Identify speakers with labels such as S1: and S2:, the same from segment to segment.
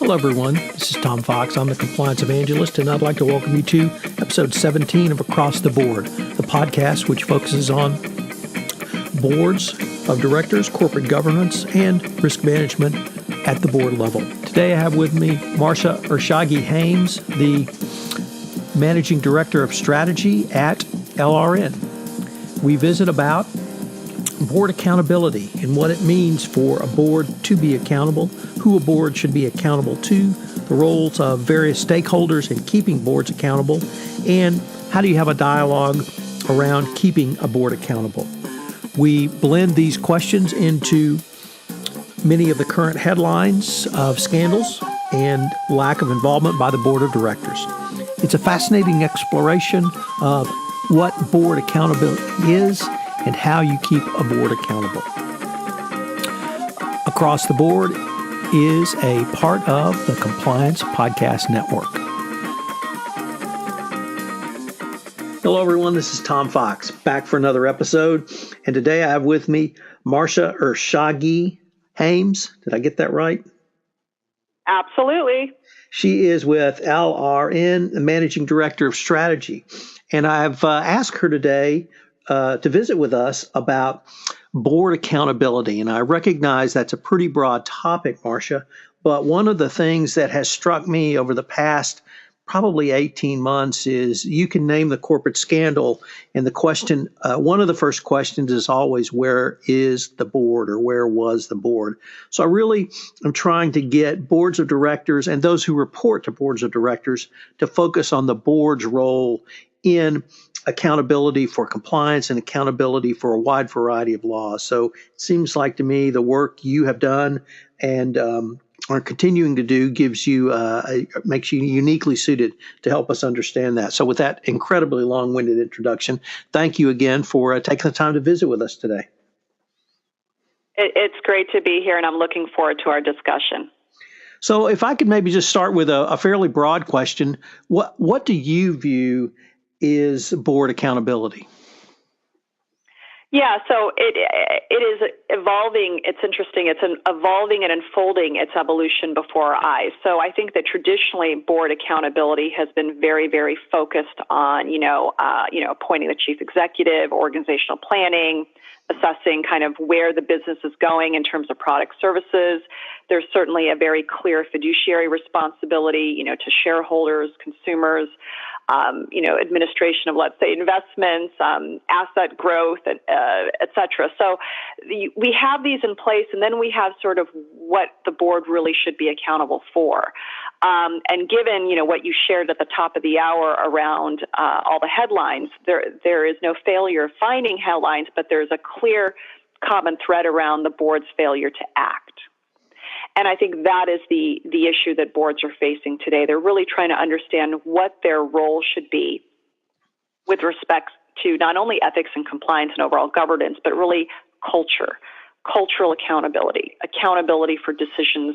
S1: Hello, everyone. This is Tom Fox. I'm the Compliance Evangelist, and I'd like to welcome you to episode 17 of Across the Board, the podcast which focuses on boards of directors, corporate governance, and risk management at the board level. Today I have with me Marsha Ershaghi Hames, the Managing Director of Strategy at LRN. We visit about board accountability and what it means for a board to be accountable, who a board should be accountable to, the roles of various stakeholders in keeping boards accountable, and how do you have a dialogue around keeping a board accountable. We blend these questions into many of the current headlines of scandals and lack of involvement by the board of directors. It's a fascinating exploration of what board accountability is and how you keep a board accountable. Across the Board is a part of the Compliance Podcast Network. Hello, everyone. This is Tom Fox, back for another episode. And today I have with me Marsha Ershaghi Hames. Did I get that right?
S2: Absolutely.
S1: She is with LRN, the Managing Director of Strategy. And I've asked her today to visit with us about board accountability. And I recognize that's a pretty broad topic, Marsha, but one of the things that has struck me over the past probably 18 months is you can name the corporate scandal, and the question, one of the first questions is always, where is the board, or where was the board? So I really am trying to get boards of directors and those who report to boards of directors to focus on the board's role in accountability for compliance and accountability for a wide variety of laws. So it seems like to me the work you have done and are continuing to do gives you makes you uniquely suited to help us understand that. So with that incredibly long-winded introduction, thank you again for taking the time to visit with us today.
S2: It's great to be here, and I'm looking forward to our discussion.
S1: So if I could maybe just start with a fairly broad question, what do you view is board accountability?
S2: Yeah, so it is evolving. It's interesting. It's evolving and unfolding its evolution before our eyes. So I think that traditionally board accountability has been very, very focused on, appointing the chief executive, organizational planning, assessing kind of where the business is going in terms of product services. There's certainly a very clear fiduciary responsibility, to shareholders, consumers, administration of, let's say, investments, asset growth, et cetera. So we have these in place, and then we have sort of what the board really should be accountable for. And given, what you shared at the top of the hour around all the headlines, there is no failure of finding headlines, but there's a clear common thread around the board's failure to act. And I think that is the issue that boards are facing today. They're really trying to understand what their role should be with respect to not only ethics and compliance and overall governance, but really cultural accountability for decisions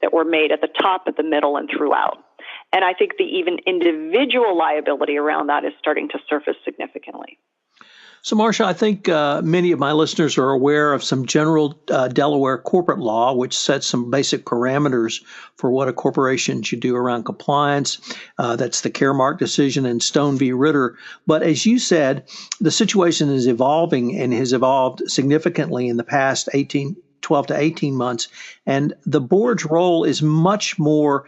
S2: that were made at the top, at the middle, and throughout. And I think the even individual liability around that is starting to surface significantly.
S1: So, Marsha, I think many of my listeners are aware of some general Delaware corporate law, which sets some basic parameters for what a corporation should do around compliance. That's the Caremark decision and Stone v. Ritter. But as you said, the situation is evolving and has evolved significantly in the past 12 to 18 months. And the board's role is much more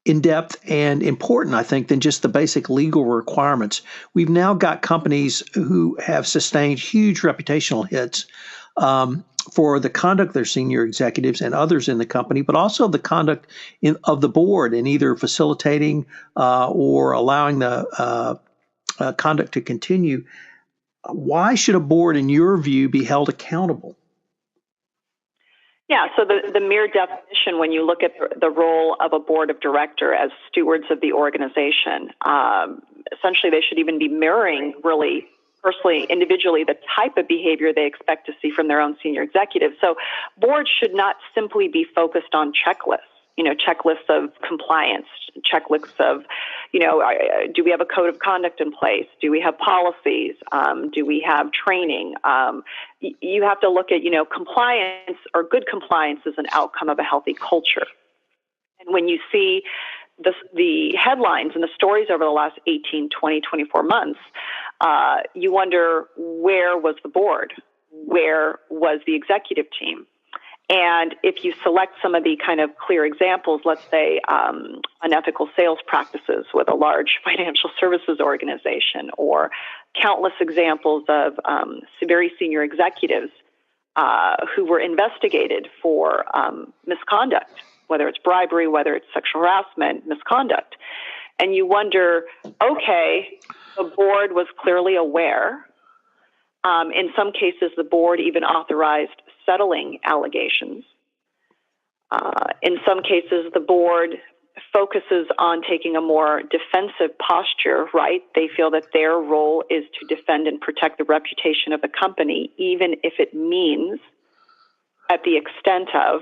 S1: in-depth and important, I think, than just the basic legal requirements. We've now got companies who have sustained huge reputational hits for the conduct of their senior executives and others in the company, but also the conduct of the board in either facilitating or allowing the conduct to continue. Why should a board, in your view, be held accountable?
S2: Yeah, so the mere definition, when you look at the role of a board of director as stewards of the organization, essentially they should even be mirroring, really, personally, individually, the type of behavior they expect to see from their own senior executives. So boards should not simply be focused on checklists. checklists of compliance, checklists of, do we have a code of conduct in place? Do we have policies? Do we have training? You have to look at, compliance, or good compliance is an outcome of a healthy culture. And when you see the headlines and the stories over the last 18, 20, 24 months, you wonder, where was the board? Where was the executive team? And if you select some of the kind of clear examples, let's say unethical sales practices with a large financial services organization, or countless examples of very senior executives who were investigated for misconduct, whether it's bribery, whether it's sexual harassment, misconduct. And you wonder, okay, the board was clearly aware. In some cases, the board even authorized settling allegations. In some cases, the board focuses on taking a more defensive posture, right? They feel that their role is to defend and protect the reputation of the company, even if it means at the extent of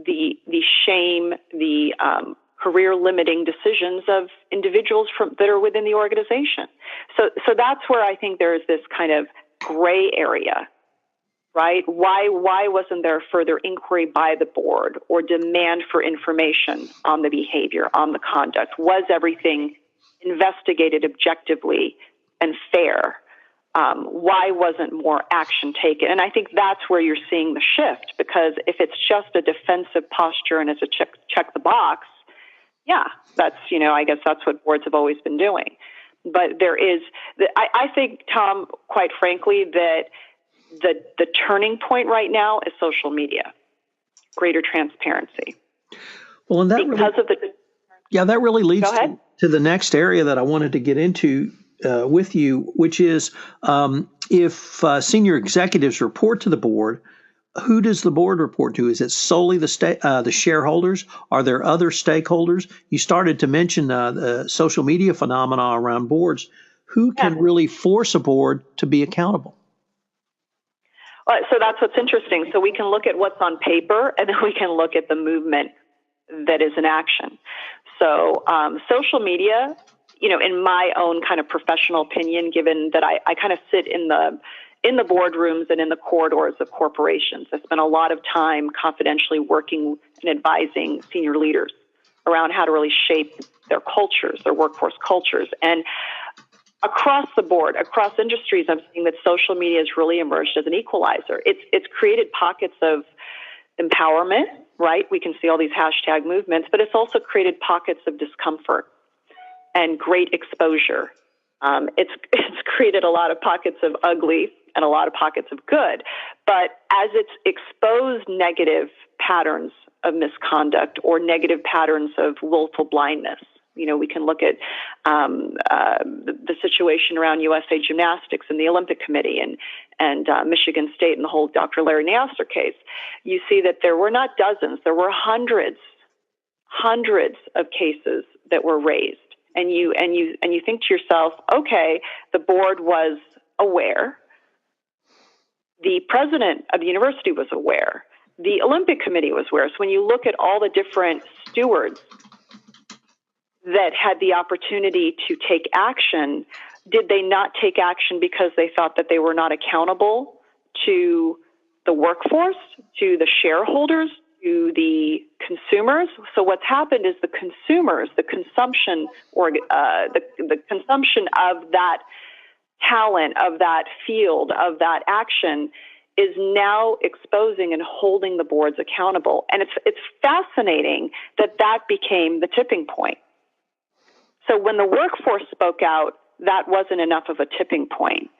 S2: the shame, the career-limiting decisions of individuals that are within the organization. So that's where I think there is this kind of gray area, right? Why wasn't there further inquiry by the board or demand for information on the behavior, on the conduct? Was everything investigated objectively and fair? Why wasn't more action taken? And I think that's where you're seeing the shift, because if it's just a defensive posture and it's a check the box, yeah, that's, I guess that's what boards have always been doing. But there is, I think, Tom, quite frankly, that the turning point right now is social media, greater transparency.
S1: Well, and that that really leads to the next area that I wanted to get into with you, which is if senior executives report to the board, who does the board report to? Is it solely the shareholders? Are there other stakeholders? You started to mention the social media phenomena around boards. Who can really force a board to be accountable?
S2: Well, so that's what's interesting. So we can look at what's on paper, and then we can look at the movement that is in action. So social media, in my own kind of professional opinion, given that I kind of sit in the boardrooms and in the corridors of corporations, I spent a lot of time confidentially working and advising senior leaders around how to really shape their cultures, their workforce cultures. And across the board, across industries, I'm seeing that social media has really emerged as an equalizer. It's created pockets of empowerment, right? We can see all these hashtag movements, but it's also created pockets of discomfort and great exposure. It's created a lot of pockets of ugly and a lot of pockets of good. But as it's exposed negative patterns of misconduct or negative patterns of willful blindness, we can look at the situation around USA Gymnastics and the Olympic Committee and Michigan State and the whole Dr. Larry Nassar case. You see that there were not dozens, there were hundreds of cases that were raised. And you think to yourself, okay, the board was aware. The president of the university was aware. The Olympic Committee was aware. So when you look at all the different stewards that had the opportunity to take action, did they not take action because they thought that they were not accountable to the workforce, to the shareholders, to the consumers? So what's happened is the consumers, the consumption or the consumption of that talent, of that field, of that action is now exposing and holding the boards accountable. And it's fascinating that became the tipping point. So when the workforce spoke out, that wasn't enough of a tipping point.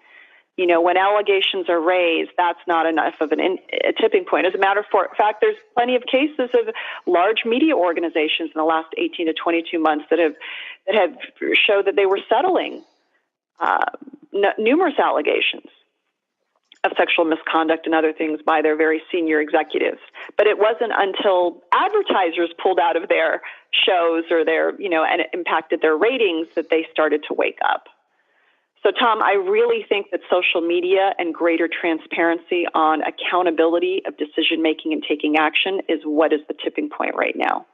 S2: When allegations are raised, that's not enough of a tipping point. As a matter of fact, there's plenty of cases of large media organizations in the last 18 to 22 months that have showed that they were settling numerous allegations of sexual misconduct and other things by their very senior executives. But it wasn't until advertisers pulled out of their shows or and it impacted their ratings that they started to wake up. So, Tom, I really think that social media and greater transparency on accountability of decision-making and taking action is what is the tipping point right now.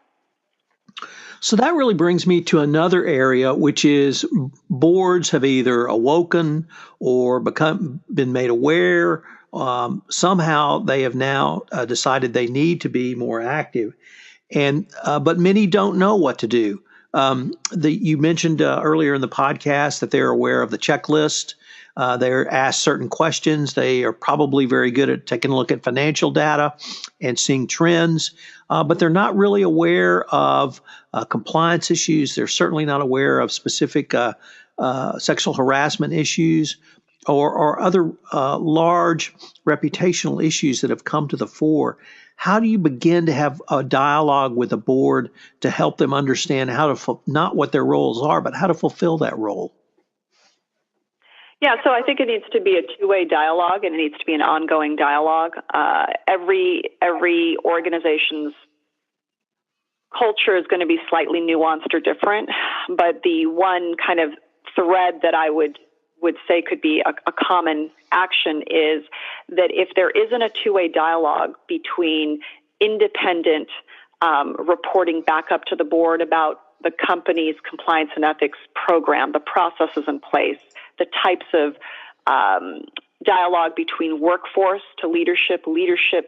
S1: So that really brings me to another area, which is boards have either awoken or been made aware. Somehow they have now decided they need to be more active, but many don't know what to do. You mentioned earlier in the podcast that they're aware of the checklist. They're asked certain questions. They are probably very good at taking a look at financial data and seeing trends, but they're not really aware of compliance issues. They're certainly not aware of specific sexual harassment issues or other large reputational issues that have come to the fore. How do you begin to have a dialogue with the board to help them understand how to, not what their roles are, but how to fulfill that role?
S2: Yeah, so I think it needs to be a two-way dialogue, and it needs to be an ongoing dialogue. Every organization's culture is going to be slightly nuanced or different, but the one kind of thread that I would say could be a common action is that if there isn't a two-way dialogue between independent reporting back up to the board about the company's compliance and ethics program, the processes in place, the types of dialogue between workforce to leadership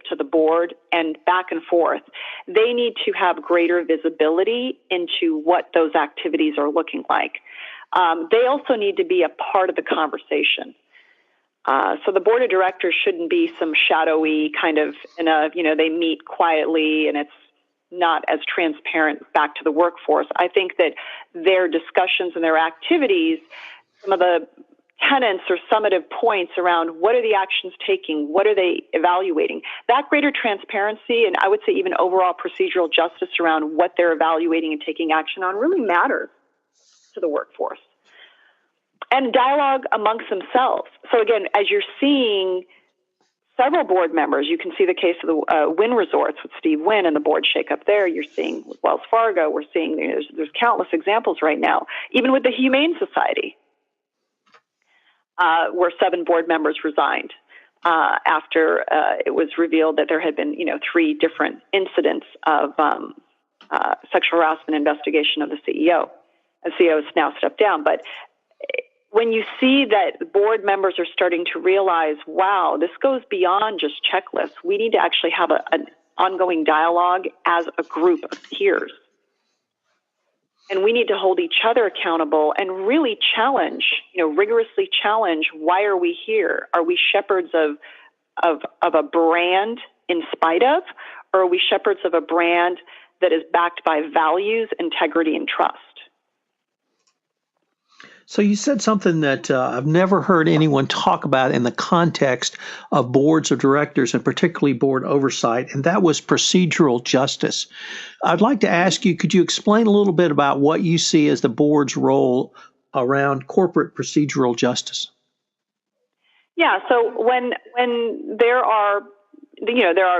S2: to the board, and back and forth, they need to have greater visibility into what those activities are looking like. They also need to be a part of the conversation. So the board of directors shouldn't be some shadowy kind of, they meet quietly and it's not as transparent back to the workforce. I think that their discussions and their activities, some of the tenets or summative points around what are the actions taking, what are they evaluating, that greater transparency and I would say even overall procedural justice around what they're evaluating and taking action on really matters to the workforce. And dialogue amongst themselves. So again, as you're seeing several board members, you can see the case of the Wynn Resorts with Steve Wynn and the board shakeup there. You're seeing with Wells Fargo. We're seeing there's countless examples right now, even with the Humane Society, where 7 board members resigned after it was revealed that there had been 3 different incidents of sexual harassment investigation of the CEO. The CEO has now stepped down, but when you see that board members are starting to realize, wow, this goes beyond just checklists. We need to actually have an ongoing dialogue as a group of peers. And we need to hold each other accountable and really challenge, rigorously challenge, why are we here? Are we shepherds of a brand in spite of, or are we shepherds of a brand that is backed by values, integrity, and trust?
S1: So you said something that I've never heard anyone talk about in the context of boards of directors and particularly board oversight, and that was procedural justice. I'd like to ask you, could you explain a little bit about what you see as the board's role around corporate procedural justice? Yeah,
S2: so when there are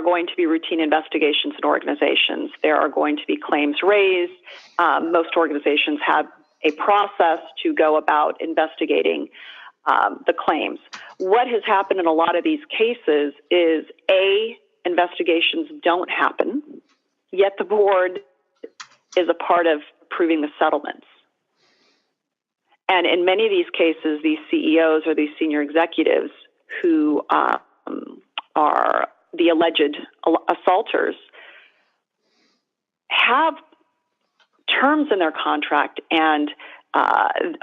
S2: going to be routine investigations in organizations, there are going to be claims raised. Most organizations have a process to go about investigating the claims. What has happened in a lot of these cases is, investigations don't happen, yet the board is a part of approving the settlements. And in many of these cases, these CEOs or these senior executives who are the alleged assaulters have terms in their contract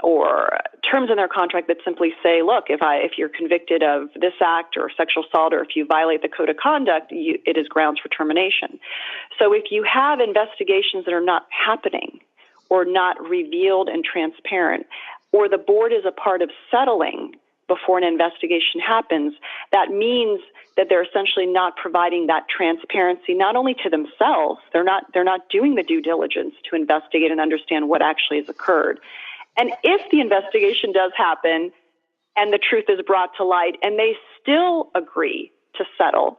S2: or terms in their contract that simply say, look, if you're convicted of this act or sexual assault, or if you violate the code of conduct, it is grounds for termination. So if you have investigations that are not happening or not revealed and transparent, or the board is a part of settling before an investigation happens, that means that they're essentially not providing that transparency, not only to themselves, they're not doing the due diligence to investigate and understand what actually has occurred. And if the investigation does happen and the truth is brought to light and they still agree to settle,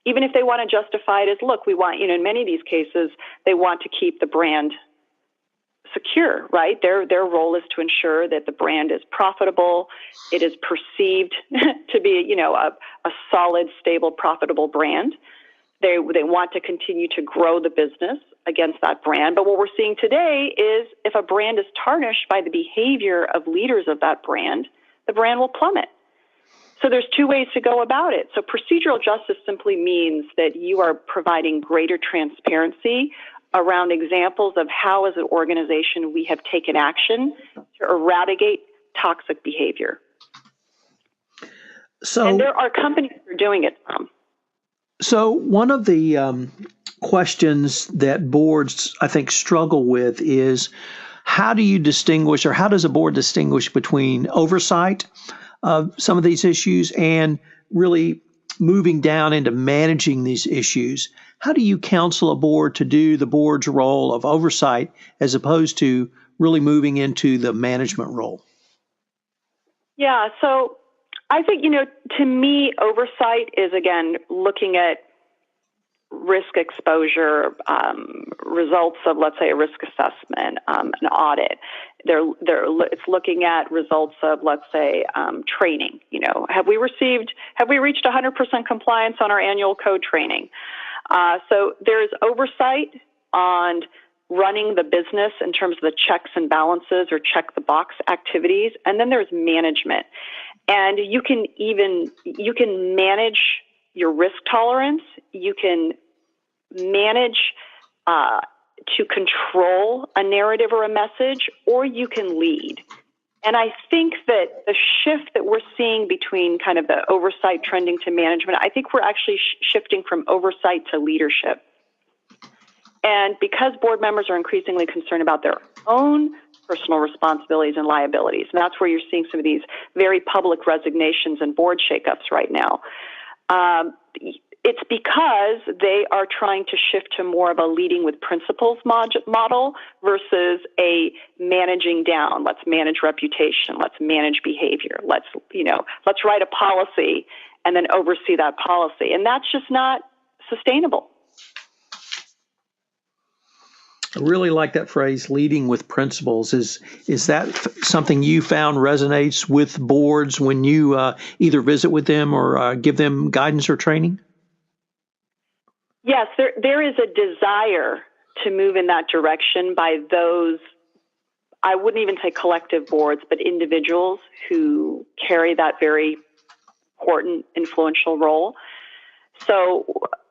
S2: even if they want to justify it as, look, we want, in many of these cases, they want to keep the brand secure, right? Their role is to ensure that the brand is profitable. It is perceived to be, a solid, stable, profitable brand. They want to continue to grow the business against that brand. But what we're seeing today is if a brand is tarnished by the behavior of leaders of that brand, the brand will plummet. So there's two ways to go about it. So procedural justice simply means that you are providing greater transparency around examples of how, as an organization, we have taken action to eradicate toxic behavior. And there are companies who are doing it.
S1: So one of the questions that boards, I think, struggle with is how do you distinguish, or how does a board distinguish between oversight of some of these issues and really moving down into managing these issues? How do you counsel a board to do the board's role of oversight as opposed to really moving into the management role?
S2: Yeah, so I think, to me, oversight is, again, looking at risk exposure, results of, let's say, a risk assessment, an audit. It's looking at results of, let's say, training. Have we reached 100% compliance on our annual code training? So there's oversight on running the business in terms of the checks and balances or check the box activities, and then there's management. And you can manage your risk tolerance. You can manage to control a narrative or a message, or you can lead. And I think that the shift that we're seeing between kind of the oversight trending to management, I think we're actually shifting from oversight to leadership. And because board members are increasingly concerned about their own personal responsibilities and liabilities, and that's where you're seeing some of these very public resignations and board shakeups right now, it's because they are trying to shift to more of a leading with principles model versus a managing down. Let's manage reputation. Let's manage behavior. Let's write a policy and then oversee that policy. And that's just not sustainable.
S1: I really like that phrase, leading with principles. Is that something you found resonates with boards when you either visit with them or give them guidance or training?
S2: Yes, there is a desire to move in that direction by those, I wouldn't even say collective boards, but individuals who carry that very important, influential role. So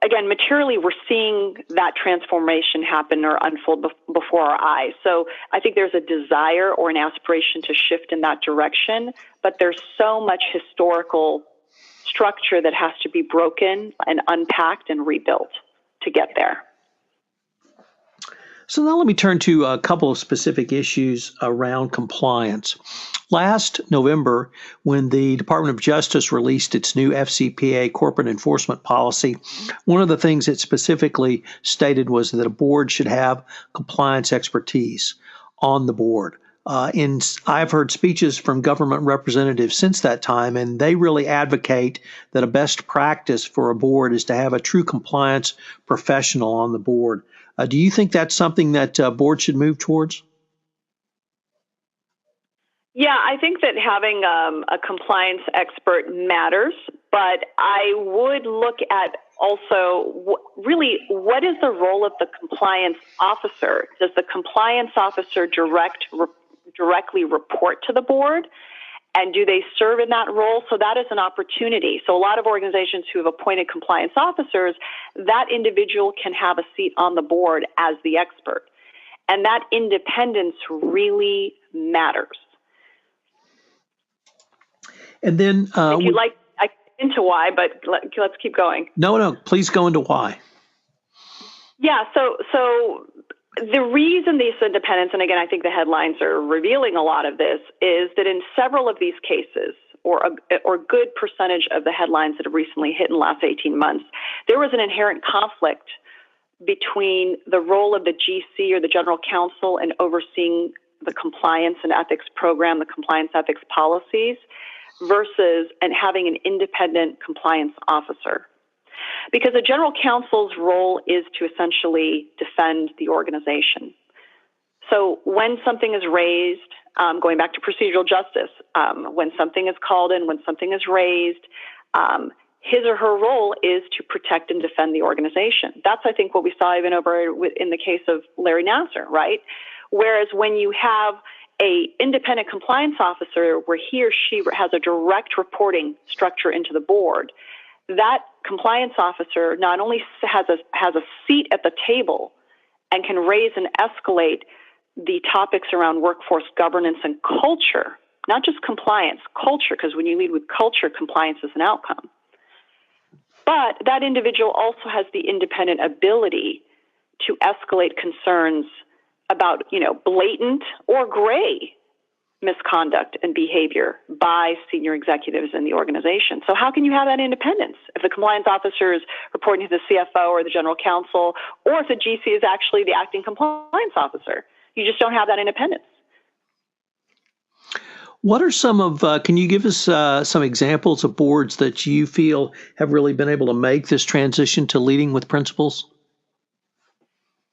S2: again, materially, we're seeing that transformation happen or unfold before our eyes. So I think there's a desire or an aspiration to shift in that direction, but there's so much historical structure that has to be broken and unpacked and rebuilt to get there.
S1: So now let me turn to a couple of specific issues around compliance. Last November, when the Department of Justice released its new FCPA corporate enforcement policy, one of the things it specifically stated was that a board should have compliance expertise on the board. I've heard speeches from government representatives since that time, and they really advocate that a best practice for a board is to have a true compliance professional on the board. Do you think that's something that boards should move towards?
S2: Yeah, I think that having a compliance expert matters, but I would look at also really what is the role of the compliance officer? Does the compliance officer directly report to the board? And do they serve in that role? So that is an opportunity. So a lot of organizations who have appointed compliance officers, that individual can have a seat on the board as the expert. And that independence really matters.
S1: And then,
S2: if you'd like, I can get into why, but let's keep going.
S1: No, please go into why.
S2: Yeah, so the reason these independence, and again, I think the headlines are revealing a lot of this, is that in several of these cases, or a good percentage of the headlines that have recently hit in the last 18 months, there was an inherent conflict between the role of the GC or the general counsel in overseeing the compliance and ethics program, the compliance ethics policies, versus and having an independent compliance officer. Because a general counsel's role is to essentially defend the organization. So when something is raised, going back to procedural justice, when something is called in, when something is raised, his or her role is to protect and defend the organization. That's, I think, what we saw even over in the case of Larry Nassar, right? Whereas when you have a independent compliance officer where he or she has a direct reporting structure into the board, that compliance officer not only has a seat at the table and can raise and escalate the topics around workforce governance and culture, not just compliance, culture, because when you lead with culture, compliance is an outcome. But that individual also has the independent ability to escalate concerns about, blatant or gray misconduct and behavior by senior executives in the organization. So how can you have that independence if the compliance officer is reporting to the CFO or the general counsel, or if the GC is actually the acting compliance officer? You just don't have that independence.
S1: What are some of, can you give us some examples of boards that you feel have really been able to make this transition to leading with principles?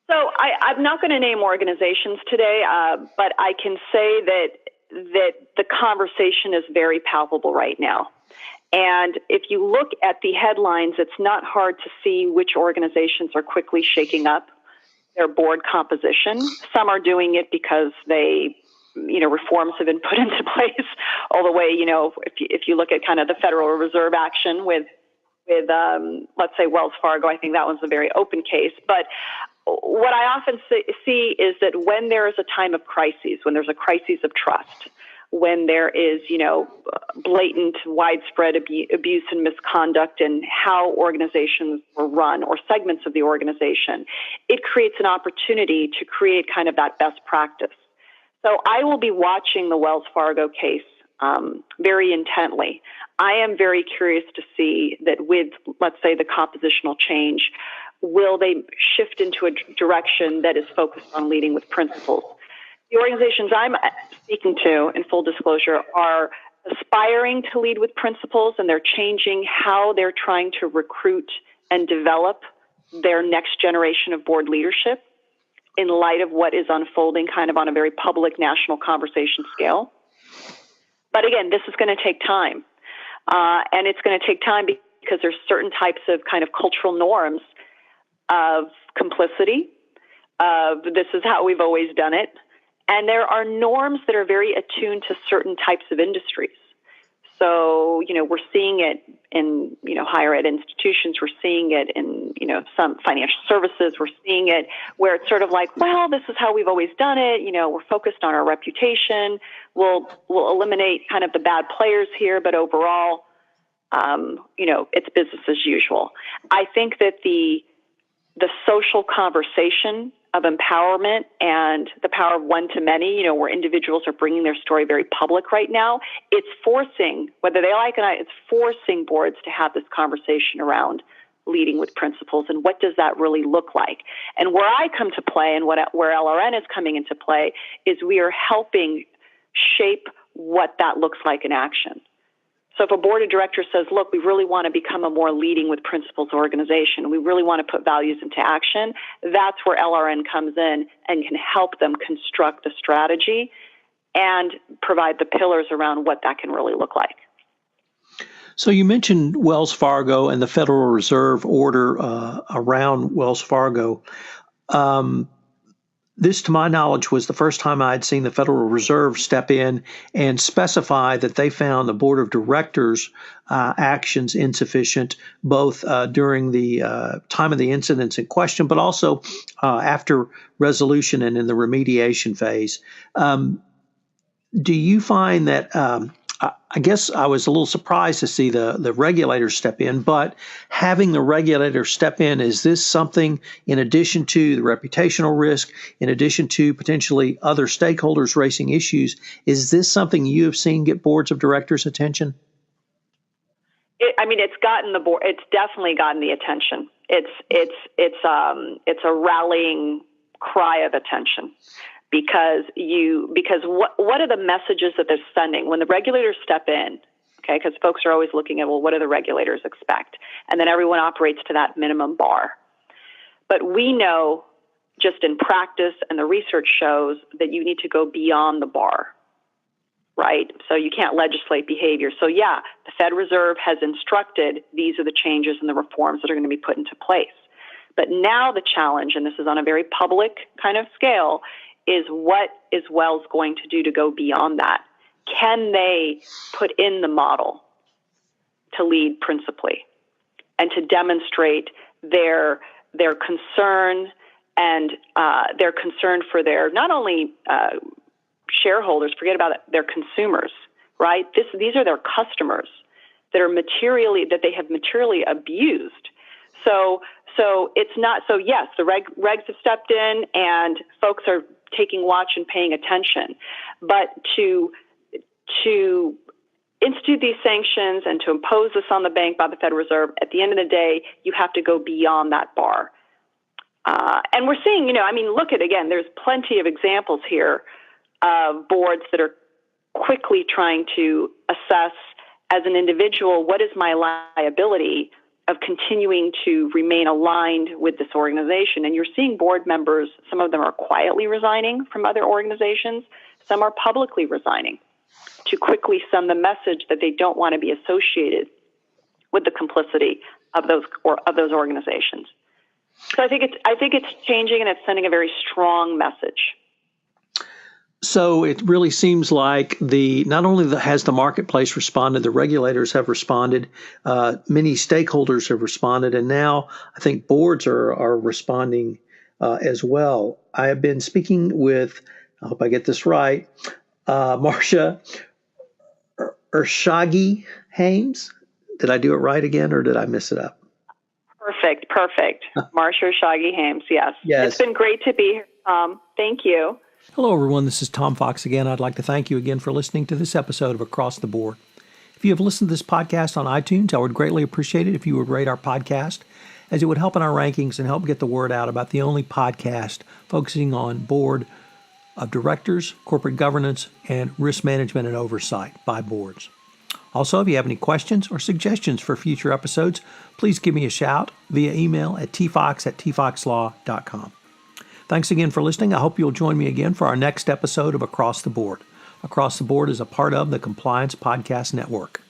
S2: So I'm not going to name organizations today, but I can say that the conversation is very palpable right now. And if you look at the headlines, it's not hard to see which organizations are quickly shaking up their board composition. Some are doing it because reforms have been put into place all the way, if you look at kind of the Federal Reserve action with let's say Wells Fargo, I think that one's a very open case. But what I often see is that when there is a time of crises, when there's a crisis of trust, when there is, blatant, widespread abuse and misconduct in how organizations were run or segments of the organization, it creates an opportunity to create kind of that best practice. So I will be watching the Wells Fargo case very intently. I am very curious to see that with, let's say, the compositional change, will they shift into a direction that is focused on leading with principles? The organizations I'm speaking to, in full disclosure, are aspiring to lead with principles, and they're changing how they're trying to recruit and develop their next generation of board leadership in light of what is unfolding kind of on a very public national conversation scale. But again, this is going to take time. And it's going to take time because there's certain types of kind of cultural norms of complicity, of this is how we've always done it. And there are norms that are very attuned to certain types of industries. So, we're seeing it in, higher ed institutions. We're seeing it in, some financial services. We're seeing it where it's sort of like, well, this is how we've always done it. We're focused on our reputation. We'll eliminate kind of the bad players here, but overall, it's business as usual. I think that the social conversation of empowerment and the power of one to many, where individuals are bringing their story very public right now, it's forcing, whether they like it or not, it's forcing boards to have this conversation around leading with principles and what does that really look like. And where I come to play and where LRN is coming into play is we are helping shape what that looks like in action. So if a board of directors says, look, we really want to become a more leading with principles organization, we really want to put values into action, that's where LRN comes in and can help them construct the strategy and provide the pillars around what that can really look like.
S1: So you mentioned Wells Fargo and the Federal Reserve order around Wells Fargo. This, to my knowledge, was the first time I had seen the Federal Reserve step in and specify that they found the Board of Directors' actions insufficient, both during the time of the incidents in question, but also after resolution and in the remediation phase. Do you find that I guess I was a little surprised to see the regulators step in, but having the regulators step in, is this something, in addition to the reputational risk, in addition to potentially other stakeholders raising issues, is this something you have seen get boards of directors' attention?
S2: It's definitely gotten the attention. It's a rallying cry of attention. Because what are the messages that they're sending when the regulators step in? Okay, because folks are always looking at, well, what do the regulators expect? And then everyone operates to that minimum bar. But we know just in practice, and the research shows that you need to go beyond the bar, right? So you can't legislate behavior. So yeah, the Fed Reserve has instructed these are the changes and the reforms that are going to be put into place. But now the challenge, and this is on a very public kind of scale, is what is Wells going to do to go beyond that? Can they put in the model to lead principally and to demonstrate their concern and their concern for their not only shareholders, forget about it, their consumers, right? These are their customers that they have materially abused. So it's not, so yes, the regs have stepped in and folks are taking watch and paying attention, but to institute these sanctions and to impose this on the bank by the Federal Reserve, at the end of the day, you have to go beyond that bar. And we're seeing, look at, again, there's plenty of examples here of boards that are quickly trying to assess as an individual, what is my liability of continuing to remain aligned with this organization? And you're seeing board members, some of them are quietly resigning from other organizations, some are publicly resigning to quickly send the message that they don't want to be associated with the complicity of those organizations. So I think it's changing, and it's sending a very strong message.
S1: So it really seems like not only has the marketplace responded, the regulators have responded, many stakeholders have responded, and now I think boards are responding as well. I have been speaking with, I hope I get this right, Marsha Ershaghi Hames. Did I do it right again, or did I miss it up?
S2: Perfect. Marsha Ershaghi Hames, yes. It's been great to be here, Tom. Thank you.
S1: Hello, everyone. This is Tom Fox again. I'd like to thank you again for listening to this episode of Across the Board. If you have listened to this podcast on iTunes, I would greatly appreciate it if you would rate our podcast, as it would help in our rankings and help get the word out about the only podcast focusing on board of directors, corporate governance, and risk management and oversight by boards. Also, if you have any questions or suggestions for future episodes, please give me a shout via email at tfox@tfoxlaw.com. Thanks again for listening. I hope you'll join me again for our next episode of Across the Board. Across the Board is a part of the Compliance Podcast Network.